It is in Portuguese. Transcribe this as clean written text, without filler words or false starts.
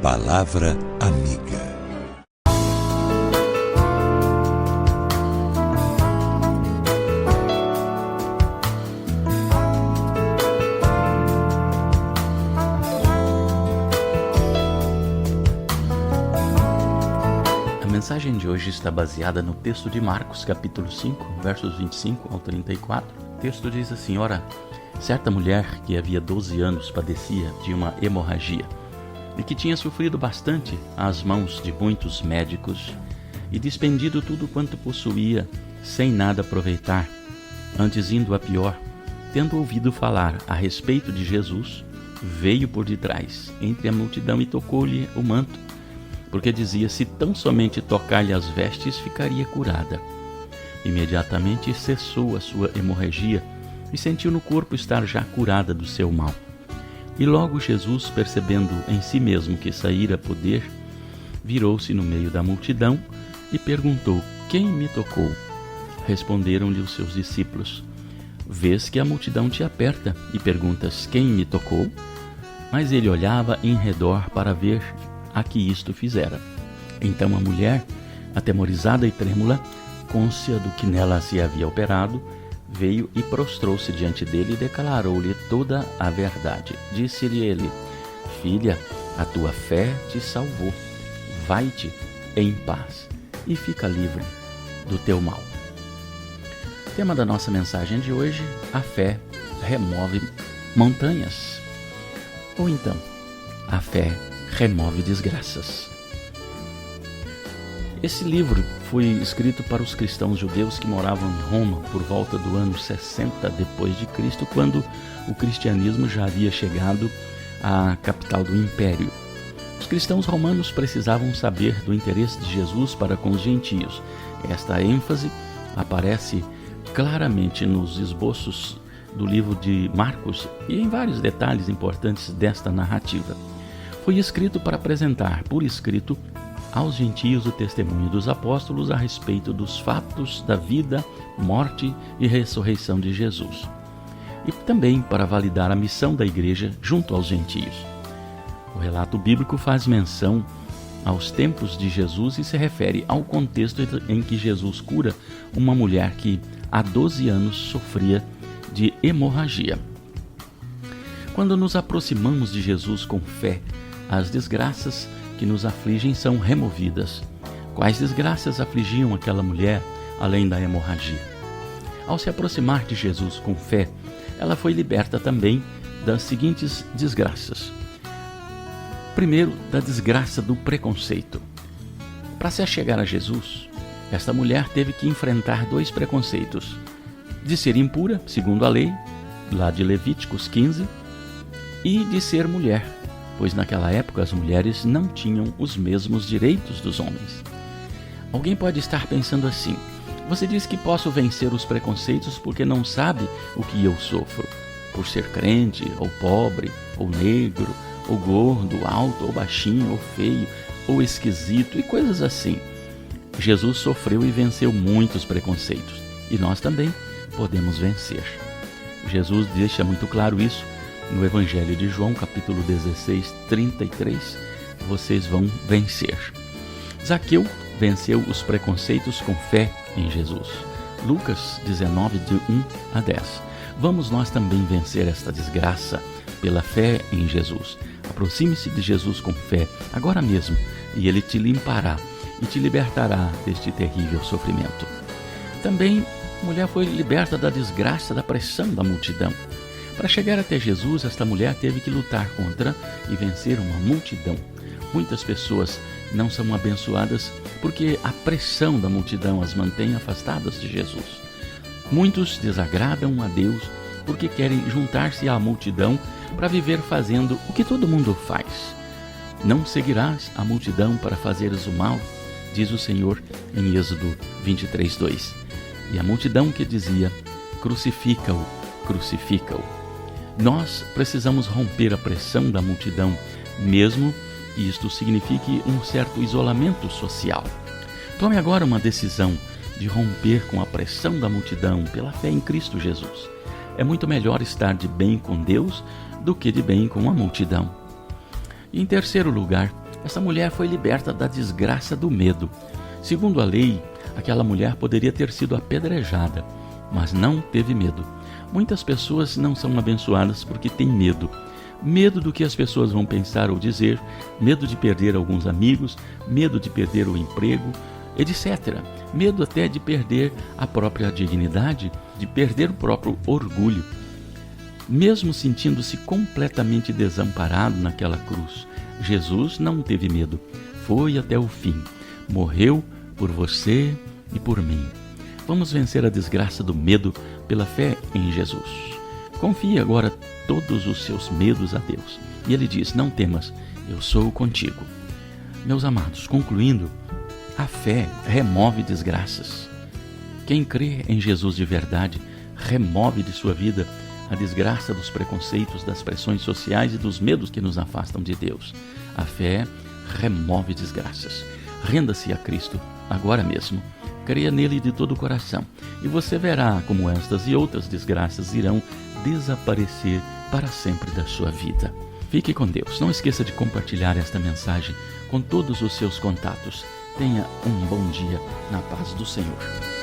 Palavra Amiga. A mensagem de hoje está baseada no texto de Marcos, capítulo 5, versos 25 ao 34. O texto diz assim: Ora, certa mulher que havia 12 anos padecia de uma hemorragia e que tinha sofrido bastante às mãos de muitos médicos e despendido tudo quanto possuía sem nada aproveitar, antes indo a pior, tendo ouvido falar a respeito de Jesus, veio por detrás, entre a multidão, e tocou-lhe o manto, porque dizia: se tão somente tocar-lhe as vestes, ficaria curada. Imediatamente cessou a sua hemorragia e sentiu no corpo estar já curada do seu mal. E logo Jesus, percebendo em si mesmo que saíra poder, virou-se no meio da multidão e perguntou: quem me tocou? Responderam-lhe os seus discípulos: vês que a multidão te aperta e perguntas: quem me tocou? Mas ele olhava em redor para ver a que isto fizera. Então a mulher, atemorizada e trêmula, cônscia do que nela se havia operado, veio e prostrou-se diante dele e declarou-lhe toda a verdade. Disse-lhe ele: filha, a tua fé te salvou. Vai-te em paz e fica livre do teu mal. Tema da nossa mensagem de hoje: a fé remove montanhas. Ou então, a fé remove desgraças. Esse livro foi escrito para os cristãos judeus que moravam em Roma por volta do ano 60 depois de Cristo, quando o cristianismo já havia chegado à capital do império. Os cristãos romanos precisavam saber do interesse de Jesus para com os gentios. Esta ênfase aparece claramente nos esboços do livro de Marcos e em vários detalhes importantes desta narrativa. Foi escrito para apresentar por escrito aos gentios o testemunho dos apóstolos a respeito dos fatos da vida, morte e ressurreição de Jesus, e também para validar a missão da igreja junto aos gentios. O relato bíblico faz menção aos tempos de Jesus e se refere ao contexto em que Jesus cura uma mulher que há 12 anos sofria de hemorragia. Quando nos aproximamos de Jesus com fé, as desgraças que nos afligem são removidas. Quais desgraças afligiam aquela mulher, além da hemorragia? Ao se aproximar de Jesus com fé, ela foi liberta também das seguintes desgraças. Primeiro, da desgraça do preconceito. Para se achegar a Jesus, esta mulher teve que enfrentar dois preconceitos: de ser impura, segundo a lei, lá de Levíticos 15, e de ser mulher, pois naquela época as mulheres não tinham os mesmos direitos dos homens. Alguém pode estar pensando assim: você diz que posso vencer os preconceitos porque não sabe o que eu sofro, por ser crente, ou pobre, ou negro, ou gordo, alto, ou baixinho, ou feio, ou esquisito, e coisas assim. Jesus sofreu e venceu muitos preconceitos, e nós também podemos vencer. Jesus deixa muito claro isso no Evangelho de João, capítulo 16, 33, vocês vão vencer. Zaqueu venceu os preconceitos com fé em Jesus. Lucas 19, de 1 a 10. Vamos nós também vencer esta desgraça pela fé em Jesus. Aproxime-se de Jesus com fé, agora mesmo, e Ele te limpará e te libertará deste terrível sofrimento. Também a mulher foi liberta da desgraça da pressão da multidão. Para chegar até Jesus, esta mulher teve que lutar contra e vencer uma multidão. Muitas pessoas não são abençoadas porque a pressão da multidão as mantém afastadas de Jesus. Muitos desagradam a Deus porque querem juntar-se à multidão para viver fazendo o que todo mundo faz. Não seguirás a multidão para fazeres o mal, diz o Senhor em Êxodo 23, 2. E a multidão que dizia: crucifica-o, crucifica-o. Nós precisamos romper a pressão da multidão, mesmo que isto signifique um certo isolamento social. Tome agora uma decisão de romper com a pressão da multidão pela fé em Cristo Jesus. É muito melhor estar de bem com Deus do que de bem com a multidão. E em terceiro lugar, Essa mulher foi liberta da desgraça do medo. Segundo a lei, aquela mulher poderia ter sido apedrejada, mas não teve medo. Muitas pessoas não são abençoadas porque têm medo. Medo do que as pessoas vão pensar ou dizer, medo de perder alguns amigos, medo de perder o emprego, etc. Medo até de perder a própria dignidade, de perder o próprio orgulho. Mesmo sentindo-se completamente desamparado naquela cruz, Jesus não teve medo. Foi até o fim. Morreu por você e por mim. Vamos vencer a desgraça do medo pela fé em Jesus. Confie agora todos os seus medos a Deus. E Ele diz: não temas, eu sou contigo. Meus amados, concluindo, a fé remove desgraças. Quem crê em Jesus de verdade remove de sua vida a desgraça dos preconceitos, das pressões sociais e dos medos que nos afastam de Deus. A fé remove desgraças. Renda-se a Cristo agora mesmo. Creia nele de todo o coração e você verá como estas e outras desgraças irão desaparecer para sempre da sua vida. Fique com Deus. Não esqueça de compartilhar esta mensagem com todos os seus contatos. Tenha um bom dia na paz do Senhor.